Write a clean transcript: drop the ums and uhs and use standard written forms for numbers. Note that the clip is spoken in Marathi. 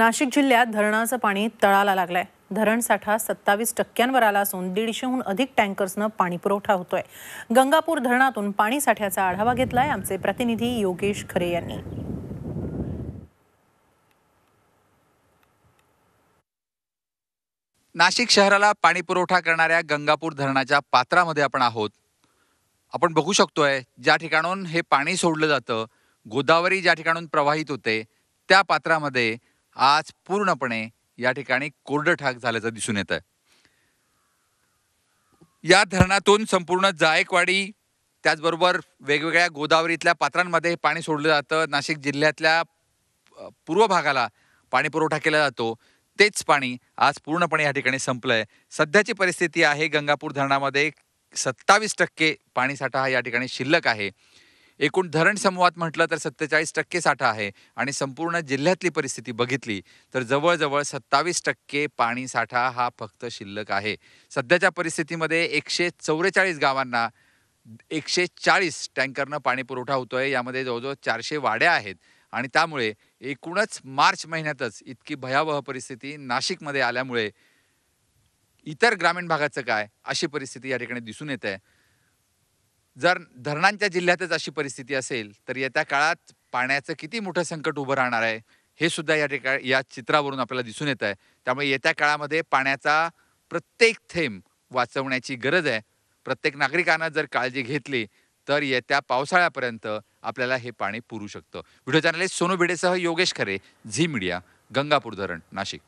नाशिक जिल्ह्यात धरणाचं पाणी तळाला लागलंय। धरण साठा 27% आला असून 150हून अधिक टँकर्सनं पाणी पुरवठा होतोय। गंगापूर धरणातून पाणी साठ्याचा आढावा घेतलाय आमचे प्रतिनिधी योगेश खरे यांनी। नाशिक शहराला पाणी पुरवठा करणाऱ्या गंगापूर धरणाच्या पात्रामध्ये आपण आहोत। आपण बघू शकतोय ज्या ठिकाणाहून हे पाणी सोडलं जातं, गोदावरी ज्या ठिकाणाहून प्रवाहित होते त्या पात्रामध्ये आज पूर्णपणे या ठिकाणी कोरडं ठाक झाल्याचं दिसून येतंय। या धरणातून संपूर्ण जायकवाडी त्याचबरोबर वेगवेगळ्या गोदावरीतल्या पात्रांमध्ये पाणी सोडलं जातं। नाशिक जिल्ह्यातल्या पूर्व भागाला पाणी पुरवठा केला जातो। तेच पाणी आज पूर्णपणे या ठिकाणी संपलंय। सध्याची परिस्थिती आहे गंगापूर धरणामध्ये 27% पाणी साठा हा या ठिकाणी शिल्लक आहे। एकूण धरण समूहात म्हटलं तर 47% साठा आहे आणि संपूर्ण जिल्ह्यातली परिस्थिती बघितली तर जवळजवळ 27% पाणी साठा हा फक्त शिल्लक आहे। सध्याच्या परिस्थितीमध्ये 144 गावांना 140 टँकरनं पाणी पुरवठा होतोय। यामध्ये जवळजवळ 400 वाड्या आहेत आणि त्यामुळे एकूणच मार्च महिन्यातच इतकी भयावह परिस्थिती नाशिकमध्ये आल्यामुळे इतर ग्रामीण भागाचं काय अशी परिस्थिती या ठिकाणी दिसून येते। जर धरणांच्या जिल्ह्यातच अशी परिस्थिती असेल तर येत्या काळात पाण्याचं किती मोठं संकट उभं राहणार आहे हे सुद्धा या चित्रावरून आपल्याला दिसून येत आहे। त्यामुळे येत्या काळामध्ये पाण्याचा प्रत्येक थेंब वाचवण्याची गरज आहे। प्रत्येक नागरिकांना जर काळजी घेतली तर येत्या पावसाळ्यापर्यंत आपल्याला हे पाणी पुरू शकतं। व्हिडिओ जर्नलिस्ट सोनू भिडेसह योगेश खरे, झी मीडिया, गंगापूर धरण, नाशिक।